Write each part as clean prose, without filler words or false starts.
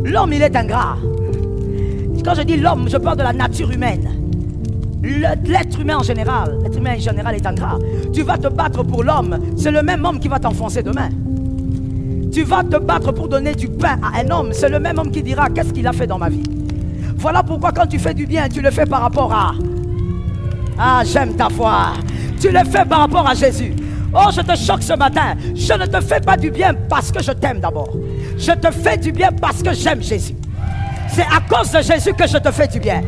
L'homme, il est ingrat. Quand je dis l'homme, je parle de la nature humaine. L'être humain en général, est ingrat. Tu vas te battre pour l'homme, c'est le même homme qui va t'enfoncer demain. Tu vas te battre pour donner du pain à un homme, c'est le même homme qui dira qu'est-ce qu'il a fait dans ma vie. Voilà pourquoi quand tu fais du bien, tu le fais par rapport à... Ah, j'aime ta foi. Tu le fais par rapport à Jésus. Oh, je te choque ce matin. Je ne te fais pas du bien parce que je t'aime d'abord. Je te fais du bien parce que j'aime Jésus. C'est à cause de Jésus que je te fais du bien.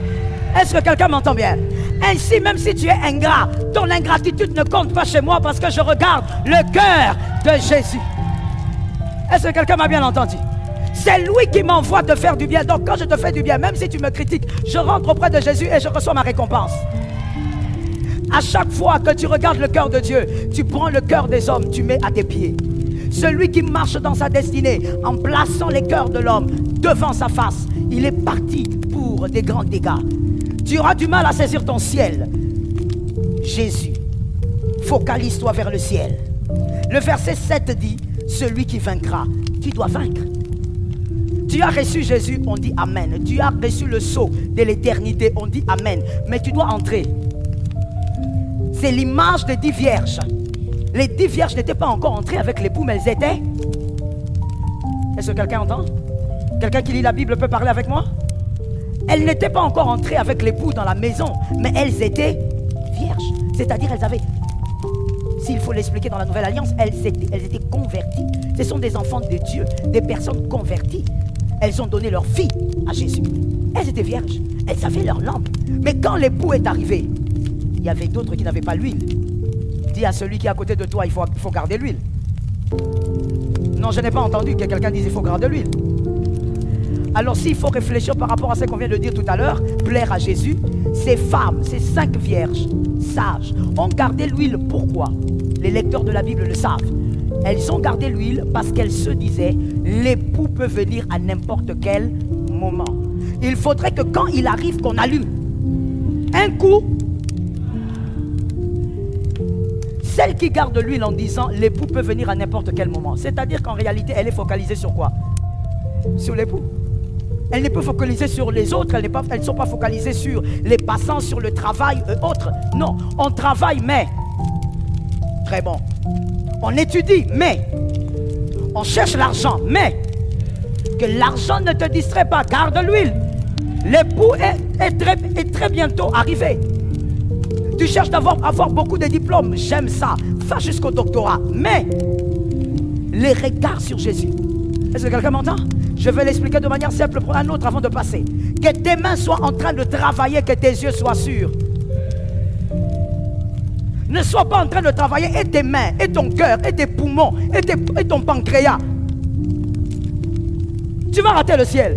Est-ce que quelqu'un m'entend bien? Ainsi, même si tu es ingrat, ton ingratitude ne compte pas chez moi parce que je regarde le cœur de Jésus. Est-ce que quelqu'un m'a bien entendu? C'est lui qui m'envoie te faire du bien. Donc quand je te fais du bien, même si tu me critiques, je rentre auprès de Jésus et je reçois ma récompense. À chaque fois que tu regardes le cœur de Dieu, tu prends le cœur des hommes, tu mets à tes pieds. Celui qui marche dans sa destinée en plaçant les cœurs de l'homme devant sa face, il est parti pour des grands dégâts. Tu auras du mal à saisir ton ciel. Jésus, focalise-toi vers le ciel. Le verset 7 dit, celui qui vaincra, tu dois vaincre. Tu as reçu Jésus, on dit Amen. Tu as reçu le sceau de l'éternité, on dit Amen. Mais tu dois entrer. C'est l'image des 10 vierges. Les 10 vierges n'étaient pas encore entrées avec l'époux, mais elles étaient... Est-ce que quelqu'un entend? Quelqu'un qui lit la Bible peut parler avec moi? Elles n'étaient pas encore entrées avec l'époux dans la maison, mais elles étaient vierges. C'est-à-dire elles avaient... S'il faut l'expliquer dans la Nouvelle Alliance, elles étaient converties. Ce sont des enfants de Dieu, des personnes converties. Elles ont donné leur vie à Jésus. Elles étaient vierges. Elles avaient leur lampe. Mais quand l'époux est arrivé, il y avait d'autres qui n'avaient pas l'huile. Dis à celui qui est à côté de toi, il faut garder l'huile. Non, je n'ai pas entendu que quelqu'un dise il faut garder l'huile. Alors s'il faut réfléchir par rapport à ce qu'on vient de dire tout à l'heure, plaire à Jésus, ces femmes, ces 5 vierges sages, ont gardé l'huile. Pourquoi? Les lecteurs de la Bible le savent. Elles ont gardé l'huile parce qu'elles se disaient, l'époux peut venir à n'importe quel moment. Il faudrait que quand il arrive, qu'on allume. Un coup, celle qui garde l'huile en disant, l'époux peut venir à n'importe quel moment. C'est-à-dire qu'en réalité, elle est focalisée sur quoi? Sur l'époux. Elle n'est pas focalisée sur les autres, elles ne sont pas focalisées sur les passants, sur le travail et autres. Non, on travaille, mais... Très bon. On étudie, mais... On cherche l'argent, mais... Que l'argent ne te distrait pas, garde l'huile. L'époux est très bientôt arrivé. Tu cherches à avoir beaucoup de diplômes, j'aime ça. Va jusqu'au doctorat, mais... Les regards sur Jésus. Est-ce que quelqu'un m'entend? Je vais l'expliquer de manière simple pour un autre avant de passer. Que tes mains soient en train de travailler, que tes yeux soient sûrs. Ne sois pas en train de travailler et tes mains, et ton cœur, et tes poumons, et ton pancréas. Tu vas rater le ciel.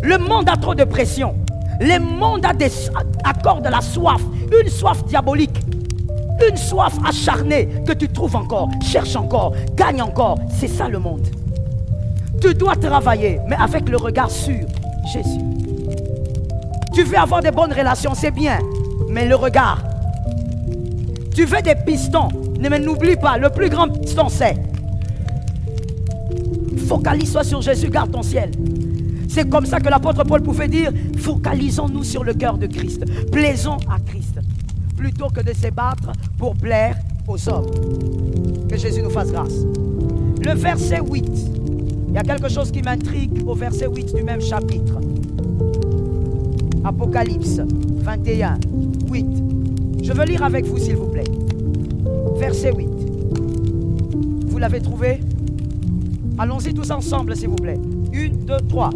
Le monde a trop de pression. Le monde accorde la soif, une soif diabolique. Une soif acharnée que tu trouves encore, cherche encore, gagne encore. C'est ça le monde. Tu dois travailler, mais avec le regard sur Jésus. Tu veux avoir des bonnes relations, c'est bien, mais le regard. Tu veux des pistons, mais n'oublie pas, le plus grand piston c'est. Focalise-toi sur Jésus, garde ton ciel. C'est comme ça que l'apôtre Paul pouvait dire, focalisons-nous sur le cœur de Christ. Plaisons à Christ, plutôt que de se battre pour plaire aux hommes. Que Jésus nous fasse grâce. Le verset 8. Il y a quelque chose qui m'intrigue au verset 8 du même chapitre. Apocalypse 21, 8. Je veux lire avec vous, s'il vous plaît. Verset 8. Vous l'avez trouvé? Allons-y tous ensemble, s'il vous plaît. 1, 2, 3.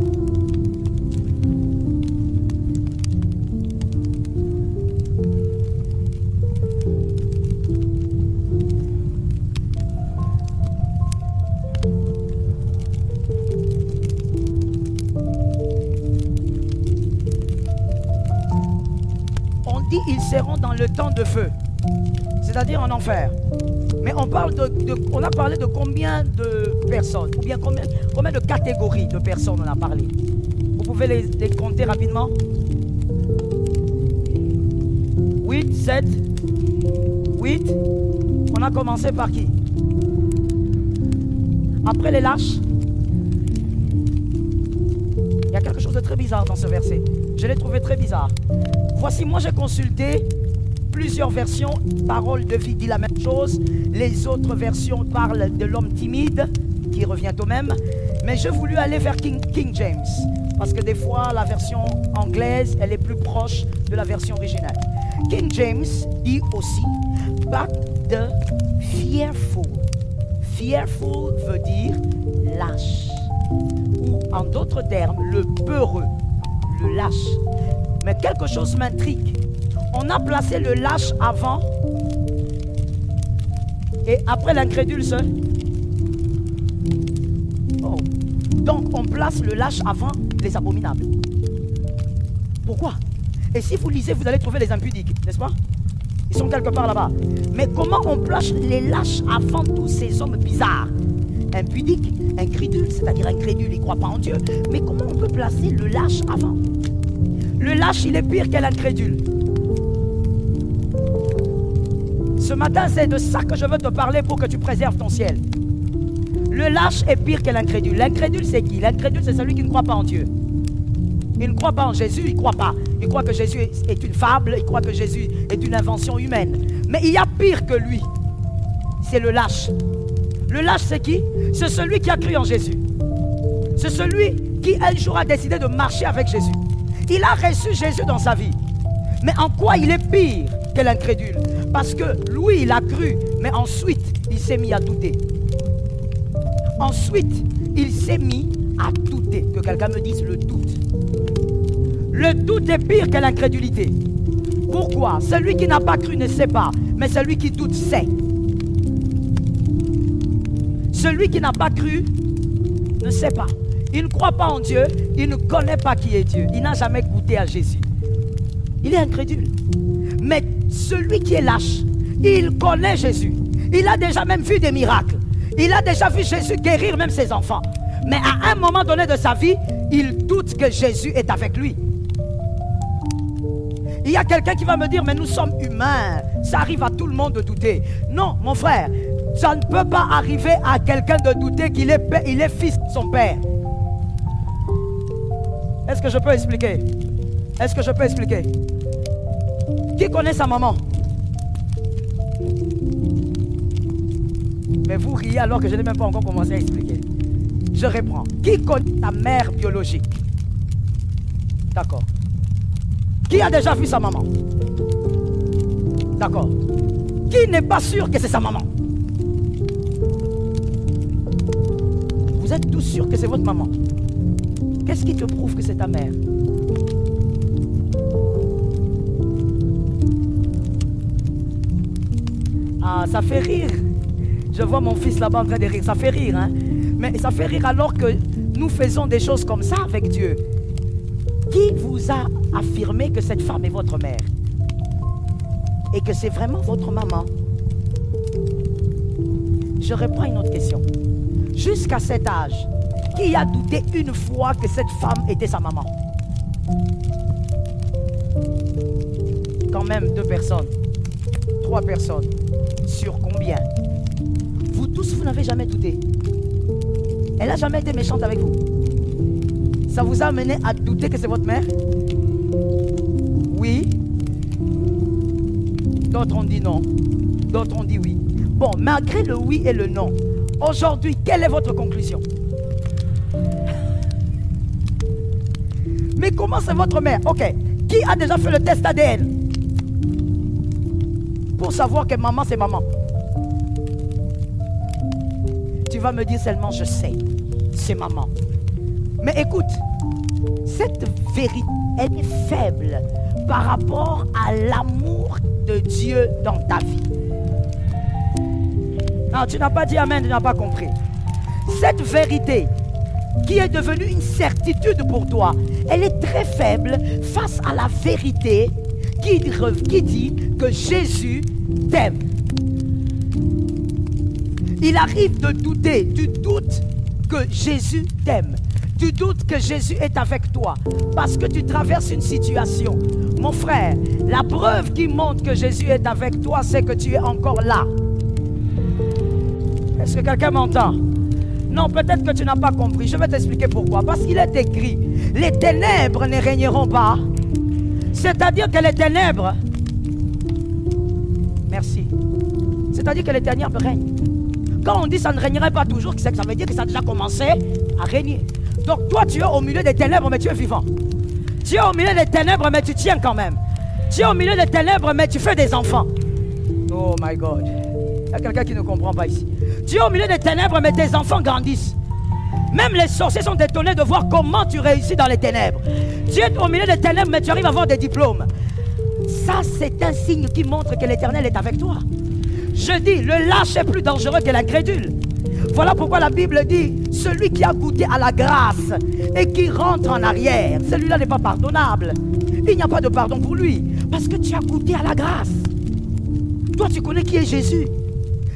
Ils seront dans le temps de feu, c'est-à-dire en enfer. Mais on a parlé de combien de personnes, ou bien combien de catégories de personnes on a parlé? Vous pouvez les compter rapidement? 8, 7, 8. On a commencé par qui? Après les lâches. y a quelque chose de très bizarre dans ce verset. Je l'ai trouvé très bizarre. Voici, moi j'ai consulté plusieurs versions. Parole de vie dit la même chose. Les autres versions parlent de l'homme timide, qui revient au même. Mais j'ai voulu aller vers King James. Parce que des fois, la version anglaise, elle est plus proche de la version originale. King James dit aussi, but the fearful. Fearful veut dire lâche. Ou en d'autres termes, le peureux, le lâche. Mais quelque chose m'intrigue. On a placé le lâche avant et après l'incrédule seul. Oh. Donc on place le lâche avant les abominables. Pourquoi? Et si vous lisez, vous allez trouver les impudiques, n'est-ce pas? Ils sont quelque part là-bas. Mais comment on place les lâches avant tous ces hommes bizarres? Impudiques, incrédules, c'est-à-dire incrédules, ils ne croient pas en Dieu. Mais comment on peut placer le lâche avant? Le lâche, il est pire que l'incrédule. Ce matin, c'est de ça que je veux te parler pour que tu préserves ton ciel. Le lâche est pire que l'incrédule. L'incrédule, c'est qui? L'incrédule, c'est celui qui ne croit pas en Dieu. Il ne croit pas en Jésus, il ne croit pas. Il croit que Jésus est une fable, il croit que Jésus est une invention humaine. Mais il y a pire que lui. C'est le lâche. Le lâche, c'est qui? C'est celui qui a cru en Jésus. C'est celui qui, un jour, a décidé de marcher avec Jésus. Il a reçu Jésus dans sa vie. Mais en quoi il est pire que l'incrédule? Parce que lui, il a cru, mais ensuite, il s'est mis à douter. Ensuite, il s'est mis à douter. Que quelqu'un me dise le doute. Le doute est pire que l'incrédulité. Pourquoi? Celui qui n'a pas cru ne sait pas, mais celui qui doute sait. Celui qui n'a pas cru ne sait pas. Il ne croit pas en Dieu, il ne connaît pas qui est Dieu. Il n'a jamais goûté à Jésus. Il est incrédule. Mais celui qui est lâche, il connaît Jésus. Il a déjà même vu des miracles. Il a déjà vu Jésus guérir même ses enfants. Mais à un moment donné de sa vie, il doute que Jésus est avec lui. Il y a quelqu'un qui va me dire, mais nous sommes humains. Ça arrive à tout le monde de douter. Non, mon frère, ça ne peut pas arriver à quelqu'un de douter qu'il est fils de son père. Est-ce que je peux expliquer? Est-ce que je peux expliquer? Qui connaît sa maman? Mais vous riez alors que je n'ai même pas encore commencé à expliquer. Je reprends. Qui connaît ta mère biologique? D'accord. Qui a déjà vu sa maman? D'accord. Qui n'est pas sûr que c'est sa maman? Vous êtes tous sûrs que c'est votre maman? Qu'est-ce qui te prouve que c'est ta mère? Ah, ça fait rire. Je vois mon fils là-bas en train de rire. Ça fait rire, hein? Mais ça fait rire alors que nous faisons des choses comme ça avec Dieu. Qui vous a affirmé que cette femme est votre mère? Et que c'est vraiment votre maman? Je reprends une autre question. Jusqu'à cet âge, qui a douté une fois que cette femme était sa maman? Quand même 2 personnes, 3 personnes. Sur combien? Vous tous, vous n'avez jamais douté. Elle n'a jamais été méchante avec vous. Ça vous a amené à douter que c'est votre mère? Oui. D'autres ont dit non. D'autres ont dit oui. Bon, malgré le oui et le non, aujourd'hui, quelle est votre conclusion? Mais comment c'est votre mère? Ok. Qui a déjà fait le test ADN? Pour savoir que maman, c'est maman. Tu vas me dire seulement, je sais, c'est maman. Mais écoute, cette vérité, elle est faible par rapport à l'amour de Dieu dans ta vie. Non, tu n'as pas dit amen, tu n'as pas compris. Cette vérité qui est devenue une certitude pour toi, elle est très faible face à la vérité qui dit que Jésus t'aime. Il arrive de douter. Tu doutes que Jésus t'aime. Tu doutes que Jésus est avec toi parce que tu traverses une situation. Mon frère, la preuve qui montre que Jésus est avec toi, c'est que tu es encore là. Est-ce que quelqu'un m'entend? Non, peut-être que tu n'as pas compris. Je vais t'expliquer pourquoi. Parce qu'il est écrit, les ténèbres ne régneront pas. C'est-à-dire que les ténèbres... Merci. C'est-à-dire que les ténèbres règnent. Quand on dit ça ne régnerait pas toujours, ça veut dire que ça a déjà commencé à régner. Donc toi, tu es au milieu des ténèbres, mais tu es vivant. Tu es au milieu des ténèbres, mais tu tiens quand même. Tu es au milieu des ténèbres, mais tu fais des enfants. Oh my God. Il y a quelqu'un qui ne comprend pas ici. Tu es au milieu des ténèbres, mais tes enfants grandissent. Même les sorciers sont étonnés de voir comment tu réussis dans les ténèbres. Tu es au milieu des ténèbres, mais tu arrives à avoir des diplômes. Ça, c'est un signe qui montre que l'Éternel est avec toi. Je dis, le lâche est plus dangereux que l'incrédule. Voilà pourquoi la Bible dit, celui qui a goûté à la grâce et qui rentre en arrière, celui-là n'est pas pardonnable. Il n'y a pas de pardon pour lui, parce que tu as goûté à la grâce. Toi, tu connais qui est Jésus.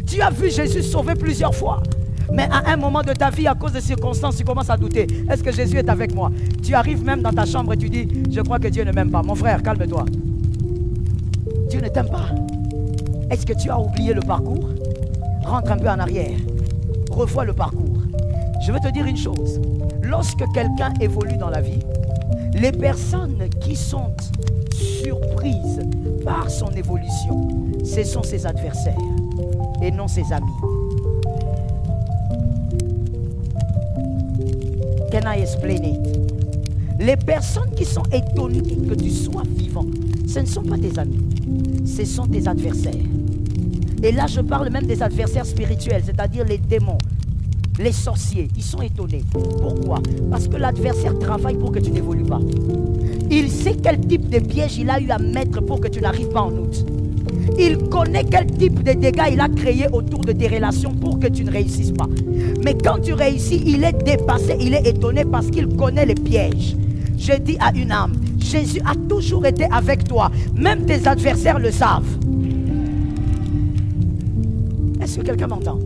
Tu as vu Jésus sauver plusieurs fois. Mais à un moment de ta vie, à cause des circonstances, tu commences à douter. Est-ce que Jésus est avec moi? Tu arrives même dans ta chambre et tu dis, je crois que Dieu ne m'aime pas. Mon frère, calme-toi. Dieu ne t'aime pas. Est-ce que tu as oublié le parcours? Rentre un peu en arrière. Revois le parcours. Je veux te dire une chose. Lorsque quelqu'un évolue dans la vie, les personnes qui sont surprises par son évolution, ce sont ses adversaires et non ses amis. Can I explain it? Les personnes qui sont étonnées que tu sois vivant, ce ne sont pas tes amis, ce sont tes adversaires. Et là, je parle même des adversaires spirituels, c'est-à-dire les démons, les sorciers. Ils sont étonnés. Pourquoi? Parce que l'adversaire travaille pour que tu n'évolues pas. Il sait quel type de piège il a eu à mettre pour que tu n'arrives pas en août. Il connaît quel type de dégâts il a créé autour de tes relations pour que tu ne réussisses pas. Mais quand tu réussis, il est dépassé, il est étonné parce qu'il connaît les pièges. Je dis à une âme, Jésus a toujours été avec toi. Même tes adversaires le savent. Est-ce que quelqu'un m'entend?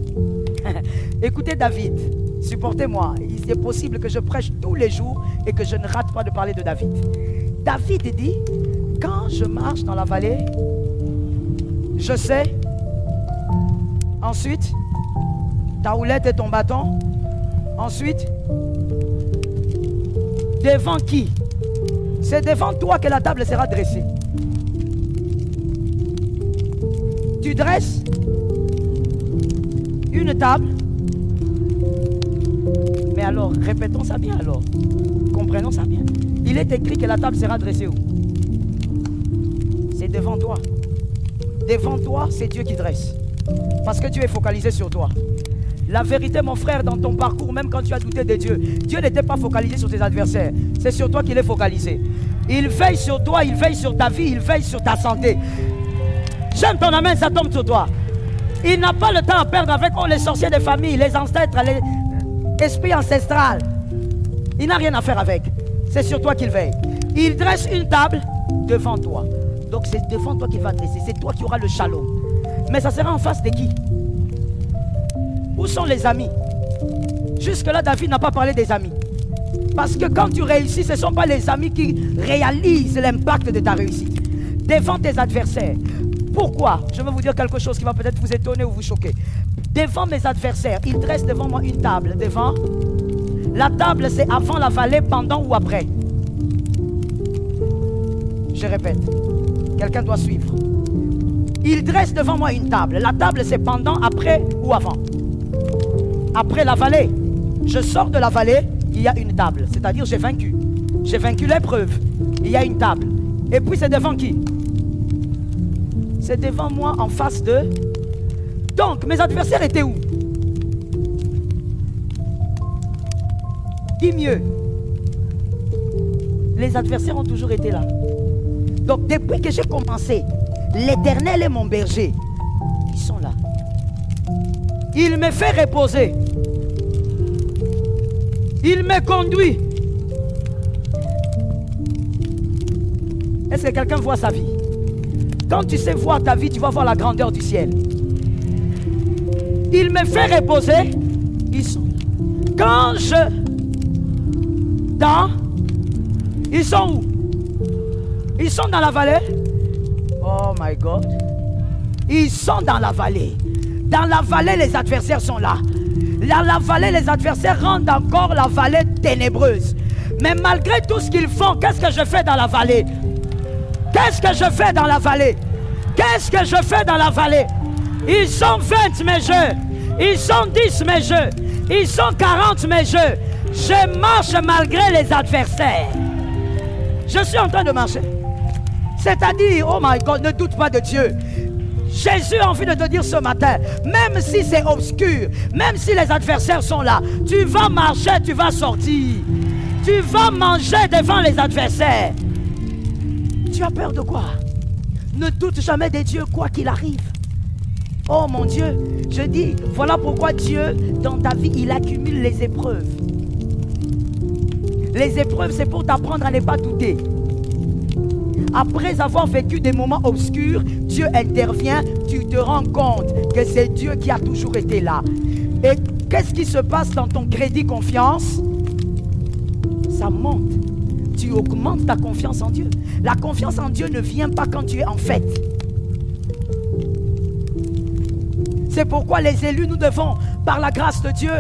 Écoutez David, supportez-moi. Il est possible que je prêche tous les jours et que je ne rate pas de parler de David. David dit, quand je marche dans la vallée, je sais. Ensuite, ta houlette et ton bâton. Ensuite, devant qui? C'est devant toi que la table sera dressée. Tu dresses une table. Mais alors, répétons ça bien alors. Comprenons ça bien. Il est écrit que la table sera dressée où? C'est devant toi. Devant toi, c'est Dieu qui dresse. Parce que Dieu est focalisé sur toi. La vérité, mon frère, dans ton parcours, même quand tu as douté de Dieu, Dieu n'était pas focalisé sur tes adversaires. C'est sur toi qu'il est focalisé. Il veille sur toi, il veille sur ta vie, il veille sur ta santé. J'aime ton amen, ça tombe sur toi. Il n'a pas le temps à perdre avec les sorciers des familles, les ancêtres, les esprits ancestrales. Il n'a rien à faire avec. C'est sur toi qu'il veille. Il dresse une table devant toi. Donc c'est devant toi qu'il va dresser. C'est toi qui auras le shalom. Mais ça sera en face de qui? Où sont les amis? Jusque-là, David n'a pas parlé des amis. Parce que quand tu réussis, ce ne sont pas les amis qui réalisent l'impact de ta réussite. Devant tes adversaires. Pourquoi? Je vais vous dire quelque chose qui va peut-être vous étonner ou vous choquer. Devant mes adversaires, ils dressent devant moi une table. Devant. La table, c'est avant la vallée, pendant ou après. Je répète. Quelqu'un doit suivre. Ils dressent devant moi une table. La table, c'est pendant, après ou avant. Après la vallée. Je sors de la vallée, il y a une table. C'est-à-dire, j'ai vaincu. J'ai vaincu l'épreuve. Il y a une table. Et puis, c'est devant qui? C'est devant moi, en face de... Donc, mes adversaires étaient où? Dis mieux. Les adversaires ont toujours été là. Donc, depuis que j'ai commencé, l'Éternel est mon berger. Ils sont là. Il me fait reposer. Il me conduit. Est-ce que quelqu'un voit sa vie? Quand tu sais voir ta vie, tu vas voir la grandeur du ciel. Il me fait reposer. Ils sont là. Quand je... Ils sont où? Ils sont dans la vallée. Oh my God. Ils sont dans la vallée. Dans la vallée, les adversaires sont là. Dans la vallée, les adversaires rendent encore la vallée ténébreuse. Mais malgré tout ce qu'ils font, qu'est-ce que je fais dans la vallée? Qu'est-ce que je fais dans la vallée? Qu'est-ce que je fais dans la vallée? Ils sont 20 mes jeux. Ils sont 10 mes jeux. Ils sont 40 mes jeux. Je marche malgré les adversaires. Je suis en train de marcher. C'est-à-dire, oh my God, ne doute pas de Dieu. Jésus a envie de te dire ce matin, même si c'est obscur, même si les adversaires sont là, tu vas marcher, tu vas sortir. Tu vas manger devant les adversaires. Tu as peur de quoi? Ne doute jamais de Dieu quoi qu'il arrive. Oh mon Dieu, je dis, voilà pourquoi Dieu, dans ta vie, il accumule les épreuves. Les épreuves, c'est pour t'apprendre à ne pas douter. Après avoir vécu des moments obscurs, Dieu intervient, tu te rends compte que c'est Dieu qui a toujours été là. Et qu'est-ce qui se passe dans ton crédit confiance? Ça monte. Tu augmentes ta confiance en Dieu. La confiance en Dieu ne vient pas quand tu es en fête. C'est pourquoi les élus, nous devons, par la grâce de Dieu,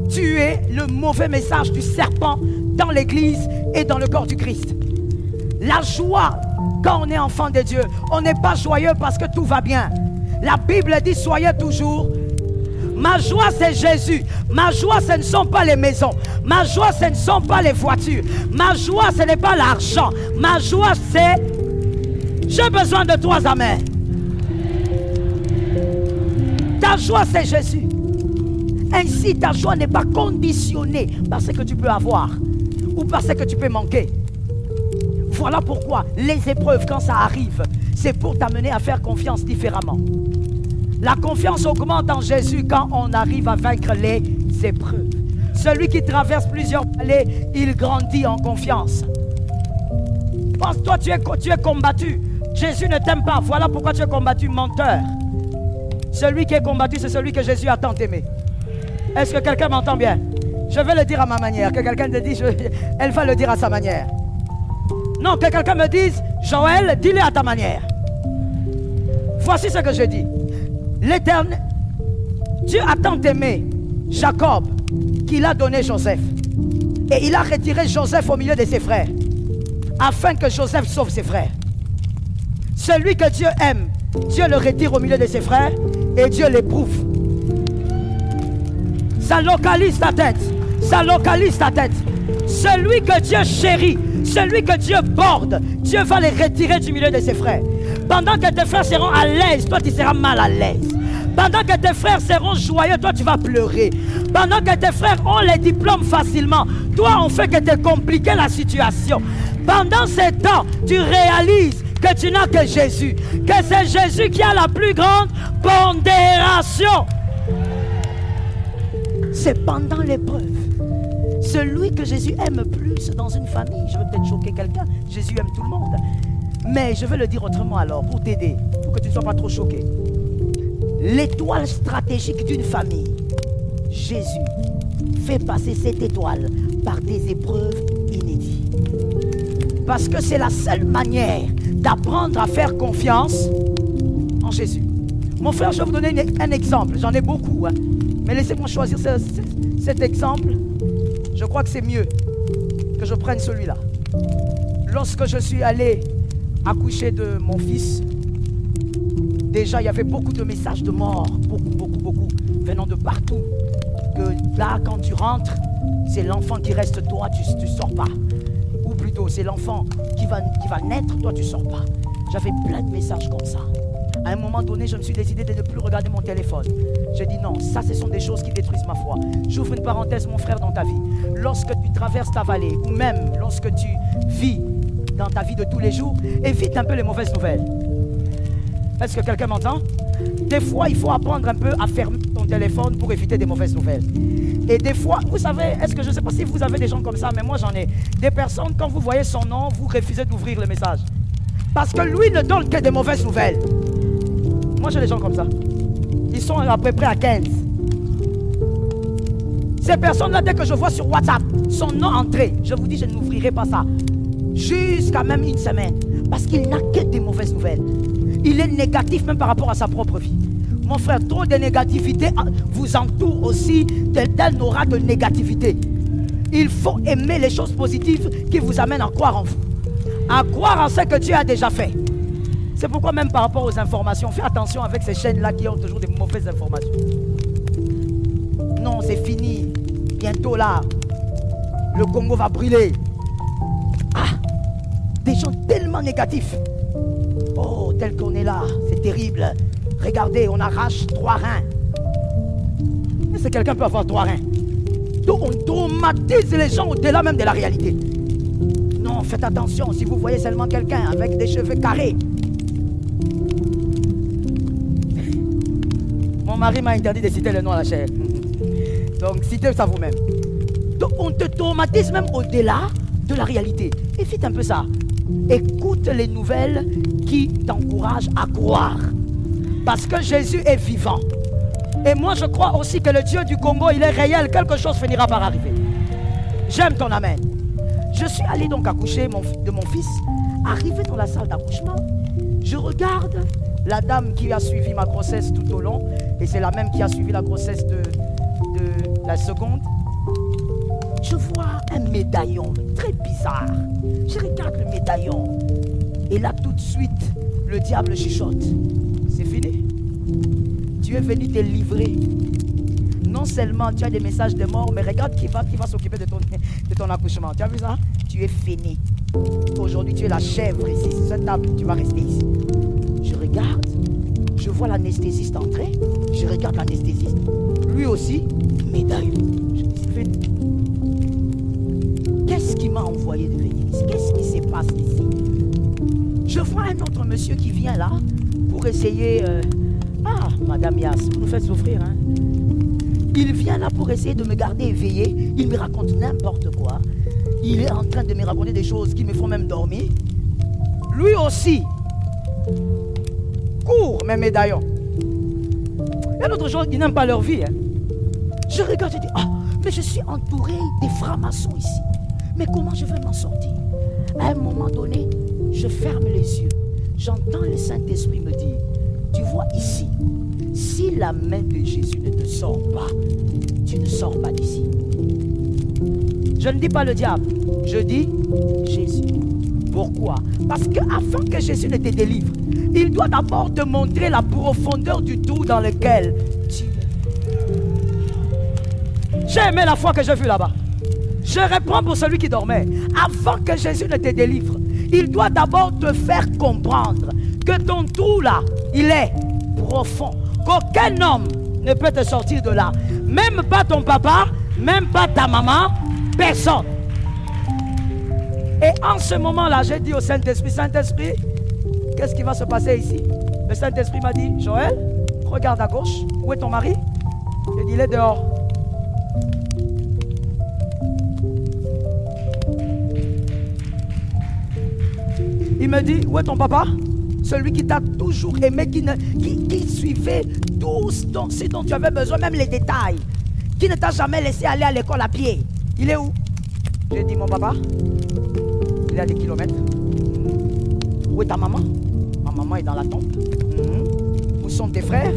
tuer le mauvais message du serpent dans l'église et dans le corps du Christ. La joie, quand on est enfant de Dieu, on n'est pas joyeux parce que tout va bien. La Bible dit soyez toujours. Ma joie c'est Jésus. Ma joie ce ne sont pas les maisons. Ma joie ce ne sont pas les voitures. Ma joie ce n'est pas l'argent. Ma joie c'est j'ai besoin de toi, amen. Ta joie c'est Jésus. Ainsi ta joie n'est pas conditionnée par ce que tu peux avoir ou par ce que tu peux manquer. Voilà pourquoi les épreuves, quand ça arrive, c'est pour t'amener à faire confiance différemment. La confiance augmente en Jésus quand on arrive à vaincre les épreuves. Celui qui traverse plusieurs vallées, il grandit en confiance. Pense-toi, tu es combattu. Jésus ne t'aime pas. Voilà pourquoi tu es combattu, menteur. Celui qui est combattu, c'est celui que Jésus a tant aimé. Est-ce que quelqu'un m'entend bien? Je vais le dire à ma manière. Que quelqu'un te dise, elle va le dire à sa manière. Non, que quelqu'un me dise, Joël, dis-le à ta manière. Voici ce que je dis. L'Éternel, Dieu a tant aimé Jacob qu'il a donné Joseph. Et il a retiré Joseph au milieu de ses frères, afin que Joseph sauve ses frères. Celui que Dieu aime, Dieu le retire au milieu de ses frères et Dieu l'éprouve. Ça localise ta tête. Ça localise ta tête. Celui que Dieu chérit, celui que Dieu borde, Dieu va les retirer du milieu de ses frères. Pendant que tes frères seront à l'aise, toi tu seras mal à l'aise. Pendant que tes frères seront joyeux, toi tu vas pleurer. Pendant que tes frères ont les diplômes facilement, toi on fait que te compliquer la situation. Pendant ces temps, tu réalises que tu n'as que Jésus, que c'est Jésus qui a la plus grande pondération. C'est pendant l'épreuve. Celui que Jésus aime plus dans une famille, je vais peut-être choquer quelqu'un, Jésus aime tout le monde. Mais je vais le dire autrement alors, pour t'aider, pour que tu ne sois pas trop choqué. L'étoile stratégique d'une famille, Jésus, fait passer cette étoile par des épreuves inédites. Parce que c'est la seule manière d'apprendre à faire confiance en Jésus. Mon frère, je vais vous donner un exemple, j'en ai beaucoup, hein. Mais laissez-moi choisir cet exemple. Je crois que c'est mieux que je prenne celui-là. Lorsque je suis allé accoucher de mon fils, déjà il y avait beaucoup de messages de mort, beaucoup, venant de partout. Que là, quand tu rentres, c'est l'enfant qui reste, toi, tu ne sors pas. Ou plutôt, c'est l'enfant qui va naître, toi, tu ne sors pas. J'avais plein de messages comme ça. À un moment donné, je me suis décidé de ne plus regarder mon téléphone. J'ai dit non, ça ce sont des choses qui détruisent ma foi. J'ouvre une parenthèse, mon frère, dans ta vie. Lorsque tu traverses ta vallée, ou même lorsque tu vis dans ta vie de tous les jours, évite un peu les mauvaises nouvelles. Est-ce que quelqu'un m'entend? Des fois, il faut apprendre un peu à fermer ton téléphone pour éviter des mauvaises nouvelles. Et des fois, vous savez, est-ce que je ne sais pas si vous avez des gens comme ça, mais moi j'en ai. Des personnes, quand vous voyez son nom, vous refusez d'ouvrir le message. Parce que lui ne donne que des mauvaises nouvelles. Moi j'ai des gens comme ça. Ils sont à peu près à 15. Ces personnes-là, dès que je vois sur WhatsApp son nom entré, je vous dis, je n'ouvrirai pas ça. Jusqu'à même une semaine. Parce qu'il n'a que des mauvaises nouvelles. Il est négatif même par rapport à sa propre vie. Mon frère, trop de négativité vous entoure aussi d'une aura de négativité. Il faut aimer les choses positives qui vous amènent à croire en vous. À croire en ce que Dieu a déjà fait. C'est pourquoi même par rapport aux informations, fais attention avec ces chaînes-là qui ont toujours des mauvaises informations. Non, c'est fini. Bientôt là, le Congo va brûler. Ah, des gens tellement négatifs. Oh, tel qu'on est là, c'est terrible. Regardez, on arrache 3 reins. Est-ce que quelqu'un peut avoir 3 reins? Donc on traumatise les gens au-delà même de la réalité. Non, faites attention, si vous voyez seulement quelqu'un avec des cheveux carrés. Mon mari m'a interdit de citer le nom à la chair. Donc citez ça vous-même. Donc on te traumatise même au-delà de la réalité. Évite un peu ça. Écoute les nouvelles qui t'encouragent à croire. Parce que Jésus est vivant. Et moi je crois aussi que le Dieu du Congo, il est réel. Quelque chose finira par arriver. J'aime ton amen. Je suis allé donc accoucher de mon fils. Arrivé dans la salle d'accouchement, je regarde la dame qui a suivi ma grossesse tout au long. Et c'est la même qui a suivi la grossesse de la seconde. Je vois un médaillon très bizarre. Je regarde le médaillon. Et là tout de suite, le diable chuchote. C'est fini. Tu es venu te livrer. Non seulement tu as des messages de mort, mais regarde qui va s'occuper de ton accouchement. Tu as vu ça? Tu es fini. Aujourd'hui, tu es la chèvre ici. C'est cette table, tu vas rester ici. Je regarde, je vois l'anesthésiste entrer. Je regarde l'anesthésiste. Lui aussi, médaillon. Je dis, c'est fini. Qu'est-ce qui m'a envoyé de venir ici? Qu'est-ce qui se passe ici? Je vois un autre monsieur qui vient là pour essayer... Ah, Madame Yass, vous nous faites souffrir, hein? Il vient là pour essayer de me garder éveillé. Il me raconte n'importe quoi. Il est en train de me raconter des choses qui me font même dormir. Lui aussi court mes médaillons. Il y a d'autres gens qui n'aiment pas leur vie, hein? Je regarde et dis, ah, mais je suis entouré des francs-maçons ici. Mais comment je vais m'en sortir? À un moment donné, je ferme les yeux. J'entends le Saint-Esprit me dire, tu vois ici, si la main de Jésus ne te sort pas, tu ne sors pas d'ici. Je ne dis pas le diable, je dis Jésus. Pourquoi? Parce qu'afin que Jésus ne te délivre, il doit d'abord te montrer la profondeur du trou dans lequel tu es. J'ai aimé la foi que j'ai vue là-bas. Je reprends pour celui qui dormait. Avant que Jésus ne te délivre, il doit d'abord te faire comprendre que ton trou là, il est profond. Qu'aucun homme ne peut te sortir de là. Même pas ton papa, même pas ta maman, personne. Et en ce moment-là, j'ai dit au Saint-Esprit, Saint-Esprit, qu'est-ce qui va se passer ici? Le Saint-Esprit m'a dit, Joël, regarde à gauche, où est ton mari? J'ai dit, il est dehors. Il me dit, où est ton papa? Celui qui t'a toujours aimé, qui suivait tout ce dont tu avais besoin, même les détails. Qui ne t'a jamais laissé aller à l'école à pied. Il est où? J'ai dit, mon papa, il est à des kilomètres. Où est ta maman? Ma maman est dans la tombe. Où sont tes frères?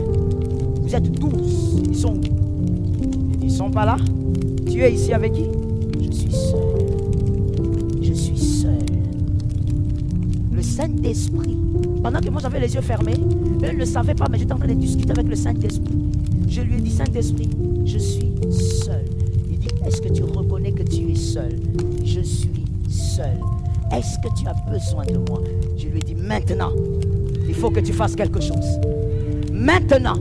Vous êtes 12. Ils sont où? Ils ne sont pas là. Tu es ici avec qui? Je suis seul. Je suis seul. Le Saint-Esprit, pendant que moi j'avais les yeux fermés, eux ne le savaient pas, mais j'étais en train de discuter avec le Saint-Esprit. Je lui ai dit, Saint-Esprit, je suis seul. Il dit, est-ce que tu reconnais que tu es seul? Je suis seul. Est-ce que tu as besoin de moi? Je lui ai dit, maintenant, il faut que tu fasses quelque chose. Maintenant,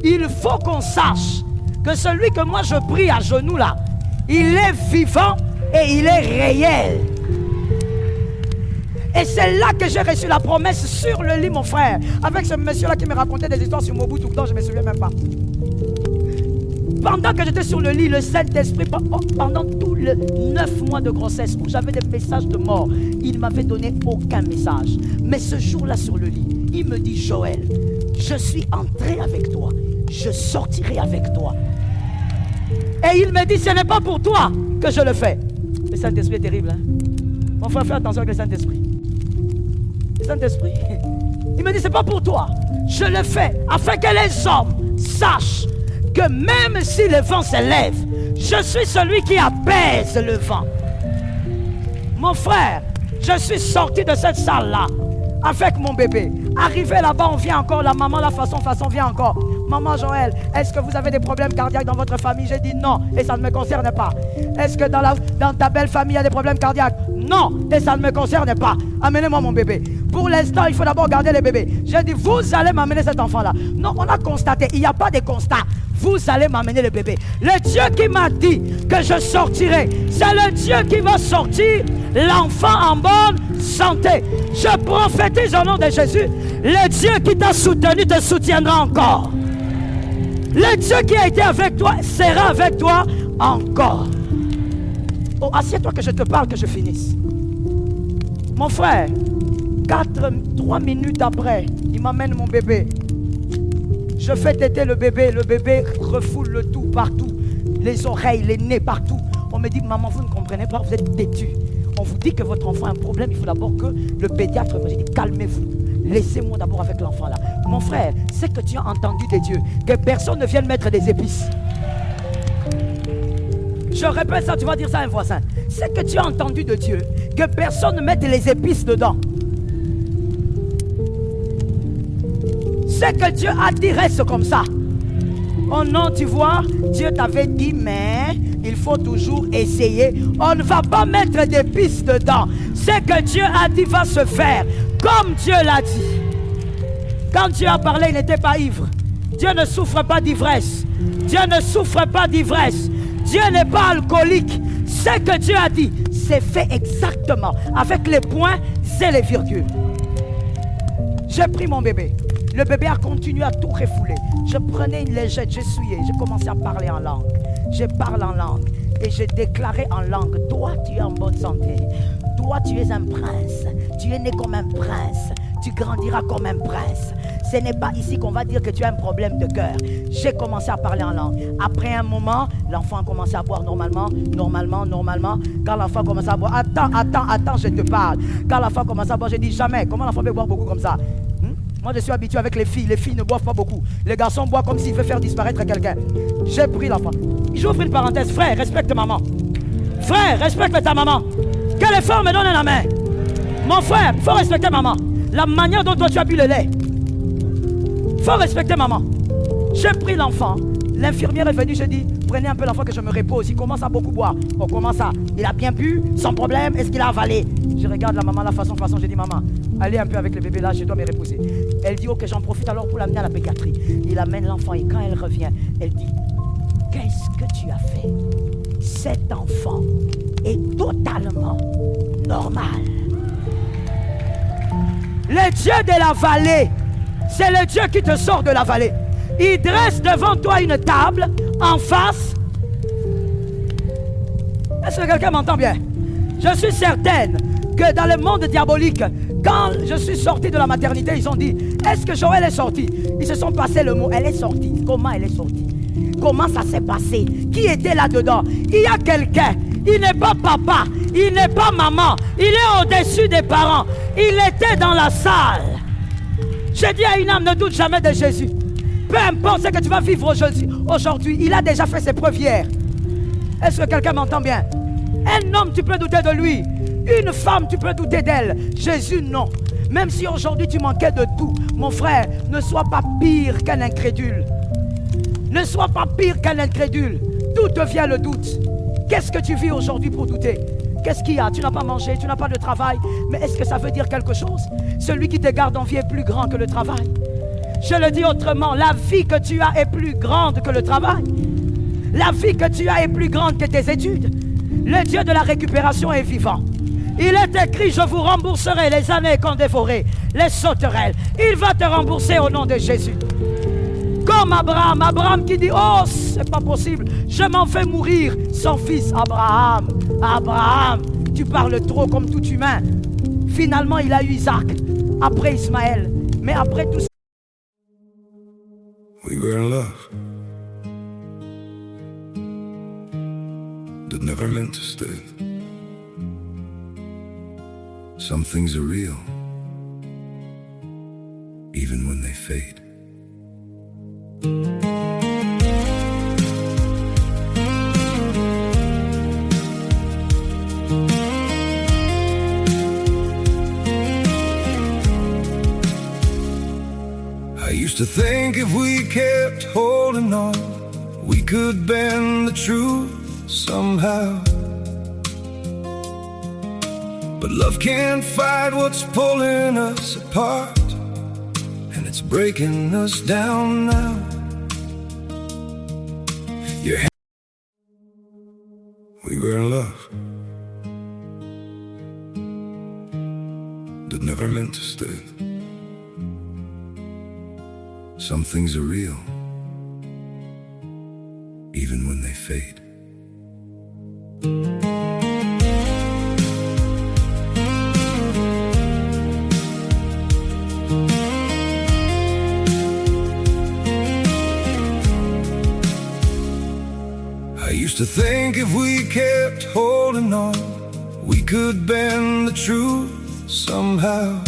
il faut qu'on sache que celui que moi je prie à genoux là, il est vivant et il est réel. Et c'est là que j'ai reçu la promesse sur le lit, mon frère. Avec ce monsieur-là qui me racontait des histoires sur Mobutu, dont je ne me souviens même pas. Pendant que j'étais sur le lit, le Saint-Esprit, pendant tous les 9 mois de grossesse où j'avais des messages de mort, il ne m'avait donné aucun message. Mais ce jour-là sur le lit, il me dit, Joël, je suis entré avec toi. Je sortirai avec toi. Et il me dit, ce n'est pas pour toi que je le fais. Le Saint-Esprit est terrible, hein? Mon frère, fais attention avec le Saint-Esprit. Le Saint-Esprit, il me dit, c'est pas pour toi. Je le fais afin que les hommes sachent que même si le vent se lève, Je suis celui qui apaise le vent. Mon frère, je suis sorti de cette salle-là avec mon bébé. Arrivé là-bas, on vient encore. La maman, la façon vient encore. Maman Joël, est-ce que vous avez des problèmes cardiaques dans votre famille? J'ai dit non, et ça ne me concerne pas. Est-ce que dans ta belle famille, il y a des problèmes cardiaques? Non, et ça ne me concerne pas. Amenez-moi mon bébé. Pour l'instant, il faut d'abord garder les bébés. J'ai dit, vous allez m'amener cet enfant-là. Non, on a constaté, il n'y a pas de constat. Vous allez m'amener le bébé. Le Dieu qui m'a dit que je sortirai, c'est le Dieu qui va sortir l'enfant en bonne santé. Je prophétise au nom de Jésus. Le Dieu qui t'a soutenu te soutiendra encore. Le Dieu qui a été avec toi sera avec toi encore. Oh, assieds-toi que je te parle, que je finisse. Mon frère, 3 minutes après, il m'amène mon bébé. Je fais téter le bébé refoule le tout partout. Les oreilles, les nez partout. On me dit, maman, vous ne comprenez pas, vous êtes têtu. On vous dit que votre enfant a un problème, il faut d'abord que le pédiatre me dit, calmez-vous. Laissez-moi d'abord avec l'enfant là. Mon frère, c'est que tu as entendu de Dieu, que personne ne vienne mettre des épices. Je répète ça, tu vas dire ça à un voisin. C'est que tu as entendu de Dieu, que personne ne mette les épices dedans. C'est que Dieu a dit reste comme ça. Oh non, tu vois, Dieu t'avait dit, mais il faut toujours essayer. On ne va pas mettre d'épices dedans. C'est que Dieu a dit va se faire comme Dieu l'a dit. Quand Dieu a parlé, il n'était pas ivre. Dieu ne souffre pas d'ivresse. Dieu ne souffre pas d'ivresse. Dieu n'est pas alcoolique. C'est que Dieu a dit, c'est fait exactement avec les points et les virgules. J'ai pris mon bébé. Le bébé a continué à tout refouler. Je prenais une légette, j'essuyais, j'ai commencé à parler en langue. Je parle en langue et j'ai déclaré en langue, toi tu es en bonne santé. Toi tu es un prince. Tu es né comme un prince. Tu grandiras comme un prince. Ce n'est pas ici qu'on va dire que tu as un problème de cœur. J'ai commencé à parler en langue. Après un moment, l'enfant a commencé à boire normalement. Quand l'enfant commence à boire, attends, je te parle. Quand l'enfant commence à boire, je dis jamais. Comment l'enfant peut boire beaucoup comme ça? Moi, je suis habitué avec les filles. Les filles ne boivent pas beaucoup. Les garçons boivent comme s'ils veulent faire disparaître quelqu'un. J'ai pris l'enfant. J'ouvre une parenthèse. Frère, respecte maman. Frère, respecte ta maman. Que les femmes me donnent la main. Mon frère, il faut respecter maman. La manière dont toi tu as bu le lait. Il faut respecter maman. J'ai pris l'enfant. L'infirmière est venue, j'ai dit, prenez un peu l'enfant que je me repose. Il commence à beaucoup boire. On commence à, il a bien bu, sans problème. Est-ce qu'il a avalé? Je regarde la maman, la façon. J'ai dit, maman, allez un peu avec le bébé là, je dois me reposer. Elle dit, ok, j'en profite alors pour l'amener à la pédiatrie. Il amène l'enfant et quand elle revient, elle dit, qu'est-ce que tu as fait? Cet enfant est totalement normal. Le Dieu de la vallée, c'est le Dieu qui te sort de la vallée. Il dresse devant toi une table en face. Est-ce que quelqu'un m'entend bien? Je suis certaine que dans le monde diabolique, quand je suis sorti de la maternité, ils ont dit, est-ce que Joël est sorti? Ils se sont passés le mot, elle est sortie. Comment elle est sortie? Comment ça s'est passé? Qui était là-dedans? Il y a quelqu'un. Il n'est pas papa, il n'est pas maman, il est au-dessus des parents. Il était dans la salle. J'ai dit à une âme, ne doute jamais de Jésus. Peu importe ce que tu vas vivre aujourd'hui, il a déjà fait ses preuves hier. Est-ce que quelqu'un m'entend bien? Un homme, tu peux douter de lui. Une femme, tu peux douter d'elle. Jésus, non. Même si aujourd'hui tu manquais de tout, mon frère, ne sois pas pire qu'un incrédule. Ne sois pas pire qu'un incrédule. D'où te vient le doute? Qu'est-ce que tu vis aujourd'hui pour douter? Qu'est-ce qu'il y a? Tu n'as pas mangé, tu n'as pas de travail. Mais est-ce que ça veut dire quelque chose? Celui qui te garde en vie est plus grand que le travail. Je le dis autrement, la vie que tu as est plus grande que le travail. La vie que tu as est plus grande que tes études. Le Dieu de la récupération est vivant. Il est écrit, je vous rembourserai les années qu'ont dévoré les sauterelles. Il va te rembourser au nom de Jésus. Comme Abraham, Abraham qui dit, oh, c'est pas possible, je m'en fais mourir. Son fils Abraham, Abraham, tu parles trop comme tout humain. Finalement, il a eu Isaac, après Ismaël. Mais après tout ça, we were in love that never meant to stay. Some things are real, even when they fade. used to think if we kept holding on, we could bend the truth somehow. But love can't fight what's pulling us apart, and it's breaking us down now. We were in love that never meant to stay. Some things are real, even when they fade. I used to think if we kept holding on, we could bend the truth somehow.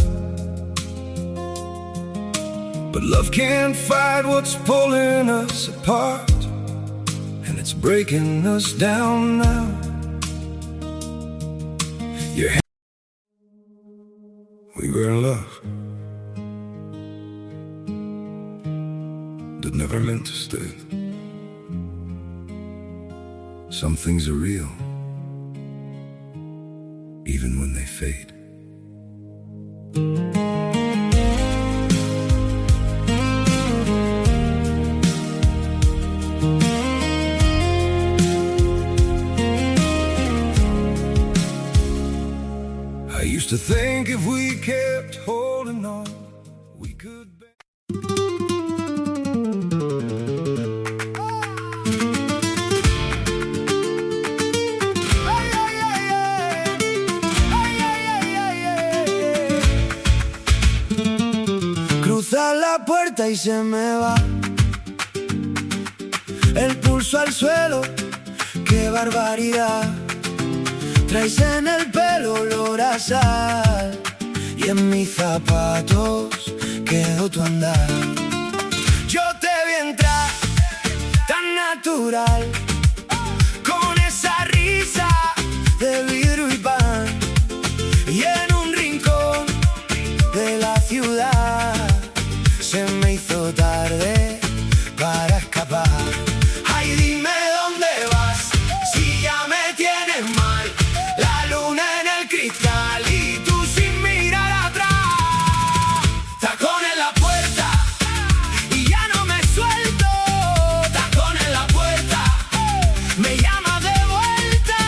But love can't fight what's pulling us apart, and it's breaking us down now. We were in love that never meant to stay. Some things are real, even when they fade. I used to think if we kept holding on, we could. Cruza la puerta y se me va el pulso al suelo, qué barbaridad. Traes en el pelo olor a sal y en mis zapatos quedó tu andar. Yo te vi entrar tan natural, con esa risa de vidrio y pan, y en un rincón de la ciudad se me hizo tarde para escapar. Ay, dime dónde vas, si ya me tienes mal. La luna en el cristal y tú sin mirar atrás. Tacón en la puerta y ya no me suelto. Tacón en la puerta, me llamas de vuelta.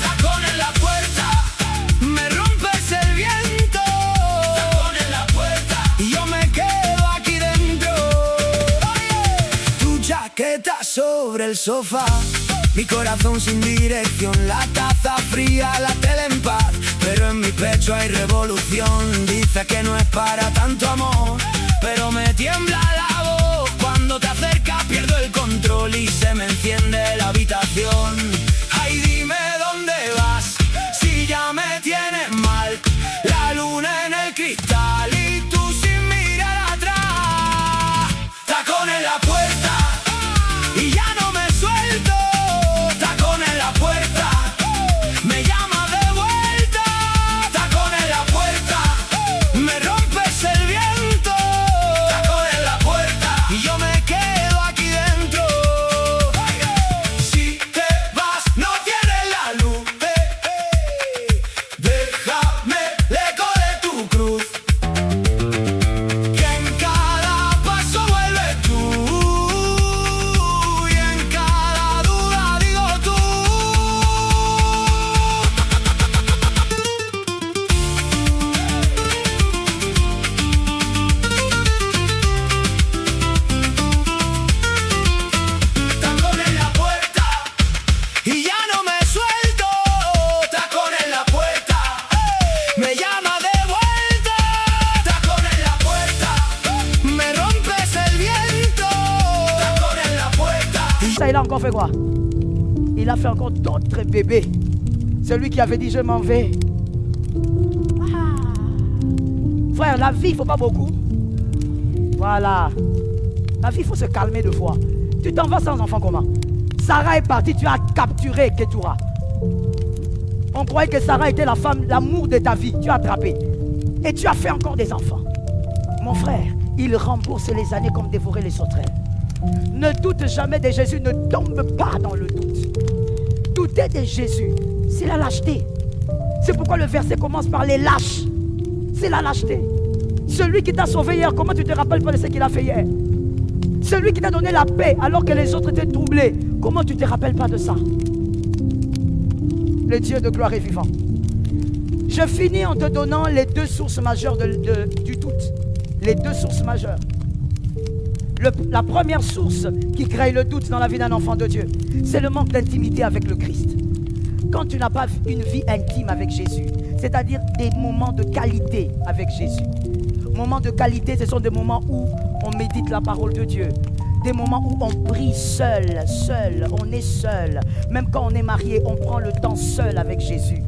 Tacón en la puerta, me rompes el viento. Tacón en la puerta y yo me quedo aquí dentro. Tu chaqueta sobre el sofá, mi corazón sin dirección, la taza fría, la tele en paz, pero en mi pecho hay revolución. Dice que no es para tanto amor, pero me tiembla la voz. Cuando te acercas pierdo el control y se me enciende la habitación. Ay, dime dónde vas, si ya me tienes mal. La luna en el cristal y tú sin mirar atrás. Tacón en la puerta y ya no me suelto. Tacón en la puerta, me llamas de vuelta. Tacón en la puerta, me rompes el viento. Tacón en la puerta y yo me quedo aquí dentro. Si te vas no tienes la luz, déjame el eco de tu cruz, que en cada paso vuelves tú y en cada duda digo tú. Tacón en la puerta y ya no me suelto. Tacón en la puerta, me llama de vuelta. Tacón en la puerta, me rompes el viento. Tacón en la puerta. Ça, il a encore fait quoi? Il a fait encore d'autres bébés. Celui qui avait dit je m'en vais. Ah. Frère, la vie, il ne faut pas beaucoup. Voilà. La vie, il faut se calmer deux fois. Tu t'en vas sans enfant comment? Sarah est partie, tu as capturé Ketura. On croyait que Sarah était la femme, l'amour de ta vie. Tu as attrapé. Et tu as fait encore des enfants. Mon frère, il rembourse les années comme dévorer les sauterelles. Ne doute jamais de Jésus, ne tombe pas dans le doute. Douter de Jésus, c'est la lâcheté. C'est pourquoi le verset commence par les lâches. C'est la lâcheté. Celui qui t'a sauvé hier, comment tu ne te rappelles pas de ce qu'il a fait hier? Celui qui t'a donné la paix alors que les autres étaient troublés, comment tu ne te rappelles pas de ça? Le Dieu de gloire est vivant. Je finis en te donnant les deux sources majeures du doute. Les deux sources majeures. La première source qui crée le doute dans la vie d'un enfant de Dieu, c'est le manque d'intimité avec le Christ. Quand tu n'as pas une vie intime avec Jésus, c'est-à-dire des moments de qualité avec Jésus. Moments de qualité, ce sont des moments où on médite la parole de Dieu. Des moments où on prie seul, on est seul. Même quand on est marié, on prend le temps seul avec Jésus.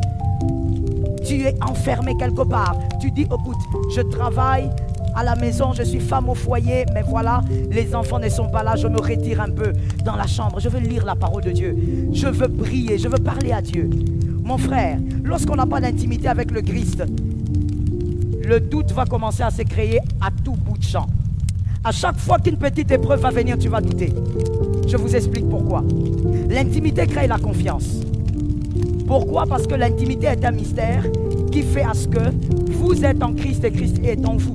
Tu es enfermé quelque part. Tu dis, écoute, je travaille à la maison, je suis femme au foyer, mais voilà, les enfants ne sont pas là, je me retire un peu dans la chambre. Je veux lire la parole de Dieu. Je veux prier, je veux parler à Dieu. Mon frère, lorsqu'on n'a pas d'intimité avec le Christ, le doute va commencer à se créer à tout bout de champ. À chaque fois qu'une petite épreuve va venir, tu vas douter. Je vous explique pourquoi. L'intimité crée la confiance. Pourquoi? Parce que l'intimité est un mystère qui fait à ce que vous êtes en Christ et Christ est en vous.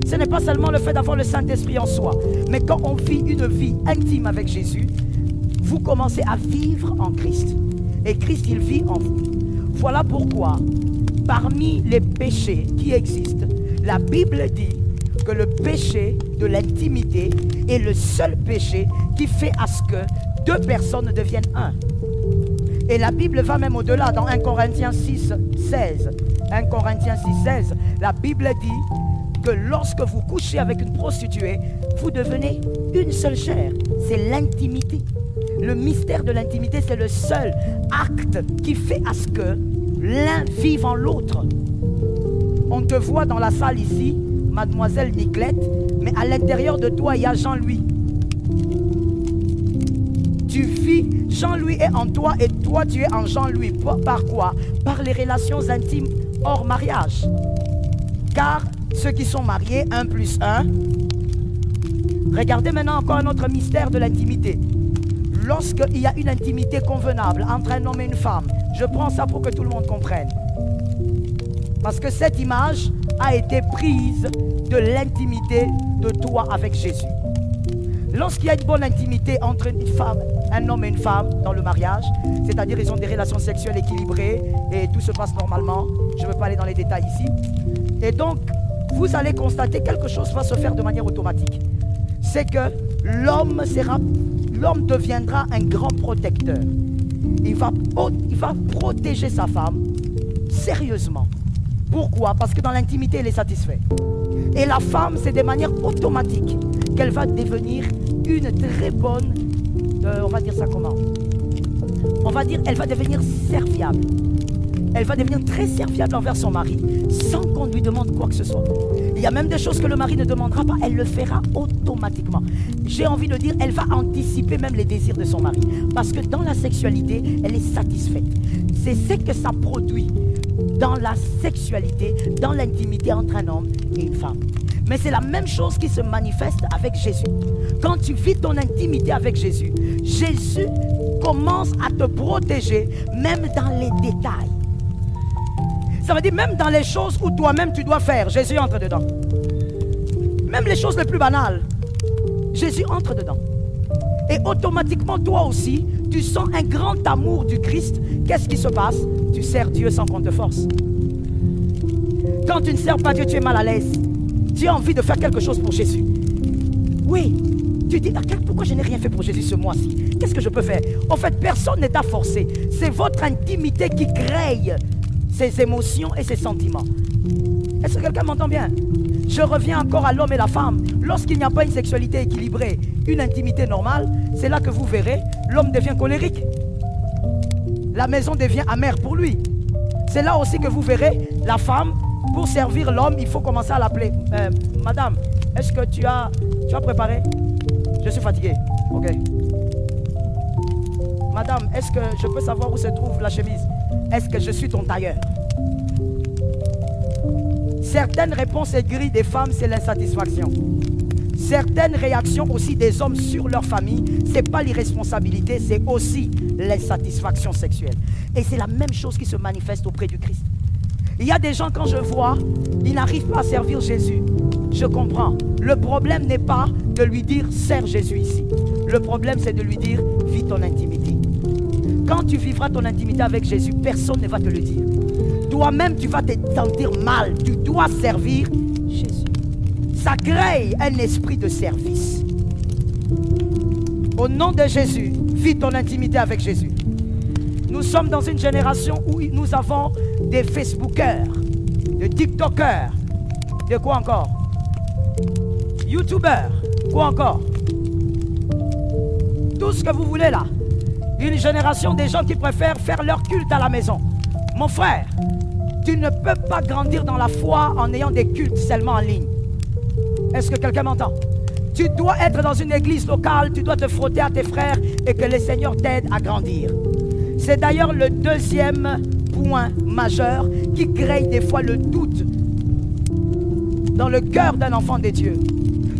Ce n'est pas seulement le fait d'avoir le Saint-Esprit en soi, mais quand on vit une vie intime avec Jésus, vous commencez à vivre en Christ. Et Christ, il vit en vous. Voilà pourquoi, parmi les péchés qui existent, la Bible dit que le péché de l'intimité est le seul péché qui fait à ce que deux personnes deviennent un. Et la Bible va même au-delà, dans 1 Corinthiens 6, 16. 1 Corinthiens 6, 16, la Bible dit que lorsque vous couchez avec une prostituée, vous devenez une seule chair. C'est l'intimité. Le mystère de l'intimité, c'est le seul acte qui fait à ce que l'un vive en l'autre. On te voit dans la salle ici, mademoiselle Niclette, mais à l'intérieur de toi, il y a Jean-Louis. Tu vis, Jean-Louis est en toi et toi tu es en Jean-Louis. Par quoi? Par les relations intimes hors mariage. Car ceux qui sont mariés, 1 plus 1. Regardez maintenant encore un autre mystère de l'intimité. Lorsqu'il y a une intimité convenable entre un homme et une femme, je prends ça pour que tout le monde comprenne. Parce que cette image a été prise de l'intimité de toi avec Jésus. Lorsqu'il y a une bonne intimité entre une femme, un homme et une femme dans le mariage, c'est-à-dire ils ont des relations sexuelles équilibrées et tout se passe normalement, je ne veux pas aller dans les détails ici, et donc vous allez constater que quelque chose va se faire de manière automatique. C'est que l'homme deviendra un grand protecteur. Il va protéger sa femme sérieusement. Pourquoi? Parce que dans l'intimité, elle est satisfaite. Et la femme, c'est de manière automatique qu'elle va devenir une très bonne, on va dire ça comment? On va dire, elle va devenir serviable. Elle va devenir très serviable envers son mari, sans qu'on lui demande quoi que ce soit. Il y a même des choses que le mari ne demandera pas, elle le fera automatiquement. J'ai envie de dire, elle va anticiper même les désirs de son mari. Parce que dans la sexualité, elle est satisfaite. C'est ce que ça produit dans la sexualité, dans l'intimité entre un homme et une femme. Mais c'est la même chose qui se manifeste avec Jésus. Quand tu vis ton intimité avec Jésus, Jésus commence à te protéger même dans les détails. Ça veut dire même dans les choses où toi-même tu dois faire, Jésus entre dedans. Même les choses les plus banales, Jésus entre dedans. Et automatiquement, toi aussi, tu sens un grand amour du Christ. Qu'est-ce qui se passe? Tu sers Dieu sans qu'on te force. Quand tu ne sers pas Dieu, tu es mal à l'aise. Tu as envie de faire quelque chose pour Jésus. Oui, tu dis, pourquoi je n'ai rien fait pour Jésus ce mois-ci? Qu'est-ce que je peux faire? En fait, personne n'est à forcer. C'est votre intimité qui crée ses émotions et ses sentiments. Est-ce que quelqu'un m'entend bien? Je reviens encore à l'homme et la femme. Lorsqu'il n'y a pas une sexualité équilibrée, une intimité normale, c'est là que vous verrez, l'homme devient colérique. La maison devient amère pour lui. C'est là aussi que vous verrez, la femme, pour servir l'homme, il faut commencer à l'appeler. Madame, est-ce que tu as préparé? Je suis fatigué. Ok. Madame, est-ce que je peux savoir où se trouve la chemise? Est-ce que je suis ton tailleur? Certaines réponses aigries des femmes, c'est l'insatisfaction. Certaines réactions aussi des hommes sur leur famille, ce n'est pas l'irresponsabilité, c'est aussi l'insatisfaction sexuelle. Et c'est la même chose qui se manifeste auprès du Christ. Il y a des gens, quand je vois, ils n'arrivent pas à servir Jésus. Je comprends. Le problème n'est pas de lui dire « sers Jésus ici ». Le problème, c'est de lui dire « vis ton intimité ». Quand tu vivras ton intimité avec Jésus, personne ne va te le dire. Toi-même, tu vas te sentir mal. Tu dois servir Jésus. Ça crée un esprit de service. Au nom de Jésus, vis ton intimité avec Jésus. Nous sommes dans une génération où nous avons des Facebookers, des TikTokers, de quoi encore? YouTubers, quoi encore? Tout ce que vous voulez là. Une génération des gens qui préfèrent faire leur culte à la maison. Mon frère, tu ne peux pas grandir dans la foi en ayant des cultes seulement en ligne. Est-ce que quelqu'un m'entend? Tu dois être dans une église locale, tu dois te frotter à tes frères et que le Seigneur t'aide à grandir. C'est d'ailleurs le deuxième point majeur qui crée des fois le doute dans le cœur d'un enfant de Dieu.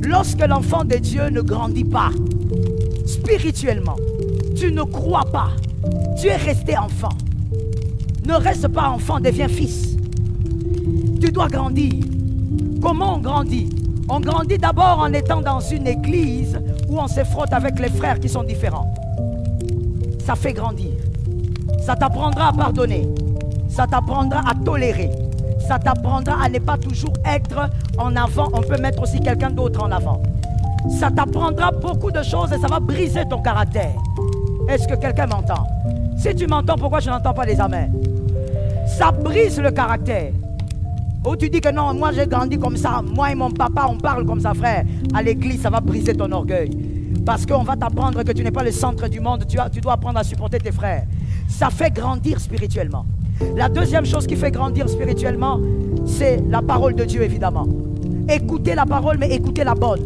Lorsque l'enfant de Dieu ne grandit pas spirituellement, tu ne crois pas, tu es resté enfant. Ne reste pas enfant, deviens fils. Tu dois grandir. Comment on grandit? On grandit d'abord en étant dans une église où on se frotte avec les frères qui sont différents. Ça fait grandir. Ça t'apprendra à pardonner. Ça t'apprendra à tolérer. Ça t'apprendra à ne pas toujours être en avant. On peut mettre aussi quelqu'un d'autre en avant. Ça t'apprendra beaucoup de choses et ça va briser ton caractère. Est-ce que quelqu'un m'entend? Si tu m'entends, pourquoi je n'entends pas les amens? Ça brise le caractère. Ou tu dis que non, moi j'ai grandi comme ça, moi et mon papa on parle comme ça, frère. À l'église, ça va briser ton orgueil. Parce qu'on va t'apprendre que tu n'es pas le centre du monde, tu dois apprendre à supporter tes frères. Ça fait grandir spirituellement. La deuxième chose qui fait grandir spirituellement, c'est la parole de Dieu, évidemment. Écoutez la parole, mais écoutez la bonne.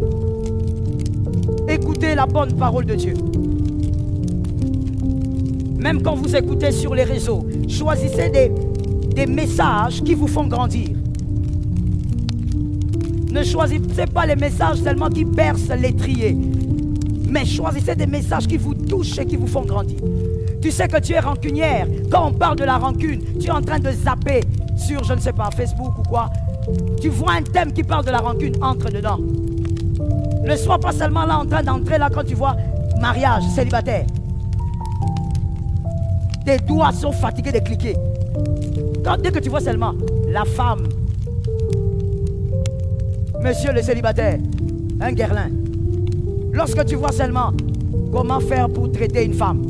Écoutez la bonne parole de Dieu. Même quand vous écoutez sur les réseaux, choisissez des messages qui vous font grandir. Ne choisissez pas les messages seulement qui percent l'étrier, mais choisissez des messages qui vous touchent et qui vous font grandir. Tu sais que tu es rancunière. Quand on parle de la rancune, tu es en train de zapper sur, je ne sais pas, Facebook ou quoi. Tu vois un thème qui parle de la rancune, entre dedans. Ne sois pas seulement là en train d'entrer là quand tu vois mariage, célibataire. Tes doigts sont fatigués de cliquer. Dès que tu vois seulement la femme, monsieur le célibataire, un guerlin. Lorsque tu vois seulement comment faire pour traiter une femme.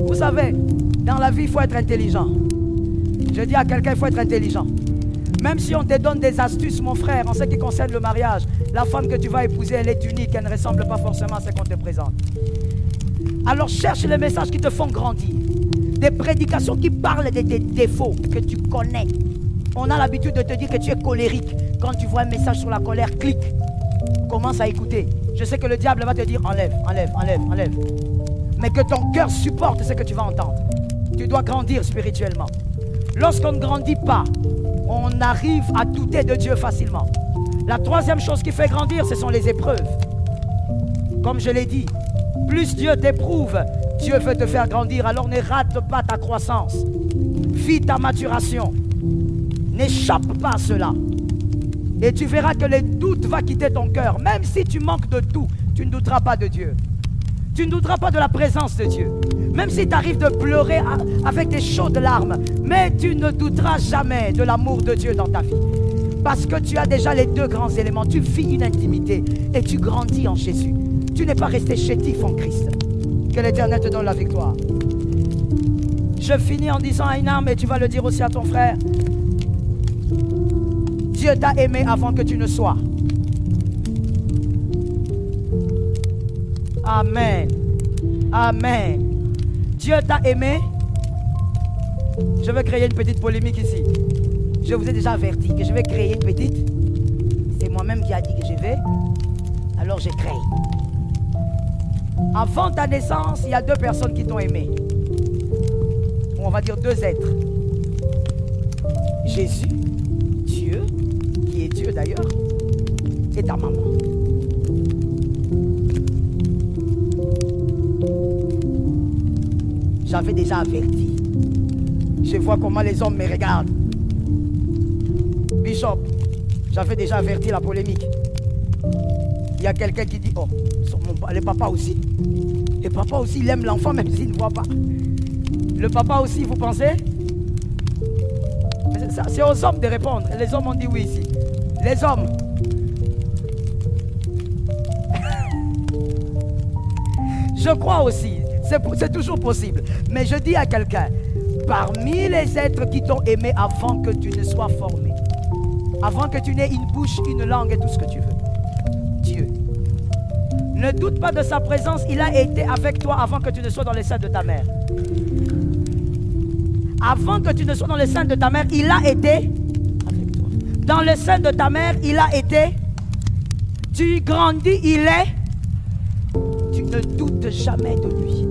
Vous savez, dans la vie, il faut être intelligent. Je dis à quelqu'un, il faut être intelligent. Même si on te donne des astuces, mon frère, en ce qui concerne le mariage, la femme que tu vas épouser, elle est unique, elle ne ressemble pas forcément à ce qu'on te présente. Alors cherche les messages qui te font grandir. Des prédications qui parlent de tes défauts que tu connais. On a l'habitude de te dire que tu es colérique. Quand tu vois un message sur la colère, clique. Commence à écouter. Je sais que le diable va te dire enlève, enlève, enlève, enlève. Mais que ton cœur supporte ce que tu vas entendre. Tu dois grandir spirituellement. Lorsqu'on ne grandit pas, on arrive à douter de Dieu facilement. La troisième chose qui fait grandir, ce sont les épreuves. Comme je l'ai dit, plus Dieu t'éprouve, Dieu veut te faire grandir. Alors ne rate pas ta croissance. Vis ta maturation. N'échappe pas à cela. Et tu verras que le doute va quitter ton cœur. Même si tu manques de tout, tu ne douteras pas de Dieu. Tu ne douteras pas de la présence de Dieu. Même si tu arrives de pleurer avec des chaudes larmes, mais tu ne douteras jamais de l'amour de Dieu dans ta vie. Parce que tu as déjà les deux grands éléments. Tu vis une intimité et tu grandis en Jésus. Tu n'es pas resté chétif en Christ. Que l'Éternel te donne la victoire. Je finis en disant à une âme, et tu vas le dire aussi à ton frère, Dieu t'a aimé avant que tu ne sois. Amen. Amen. Dieu t'a aimé. Je vais créer une petite polémique ici. Je vous ai déjà averti que je vais créer une petite. C'est moi-même qui a dit que je vais. Alors j'ai créé. Avant ta naissance, il y a deux personnes qui t'ont aimé. Ou on va dire deux êtres. Jésus, Dieu, qui est Dieu d'ailleurs, et ta maman. J'avais déjà averti. Je vois comment les hommes me regardent. Bishop, j'avais déjà averti la polémique. Il y a quelqu'un qui dit, oh, le papa aussi. Le papa aussi, il aime l'enfant même s'il ne voit pas. Le papa aussi, vous pensez? C'est aux hommes de répondre. Les hommes ont dit oui ici. Les hommes. Je crois aussi. C'est toujours possible. Mais je dis à quelqu'un, parmi les êtres qui t'ont aimé avant que tu ne sois formé, avant que tu n'aies une bouche, une langue et tout ce que tu veux, Dieu. Ne doute pas de sa présence, il a été avec toi avant que tu ne sois dans les seins de ta mère. Avant que tu ne sois dans les seins de ta mère, il a été avec toi. Dans les seins de ta mère, il a été. Tu grandis, il est. Tu ne doutes jamais de lui.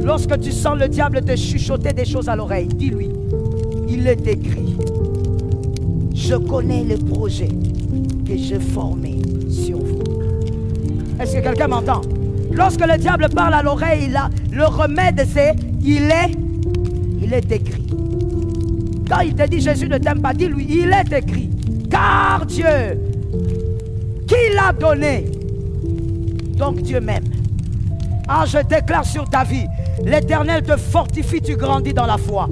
Lorsque tu sens le diable te chuchoter des choses à l'oreille, dis-lui, il est écrit. Je connais le projet que j'ai formé sur vous. Est-ce que quelqu'un m'entend? Lorsque le diable parle à l'oreille, le remède c'est, il est écrit. Quand il te dit Jésus ne t'aime pas, dis-lui, il est écrit. Car Dieu, qui l'a donné, donc Dieu m'aime. Ah, je déclare sur ta vie, l'Éternel te fortifie, tu grandis dans la foi.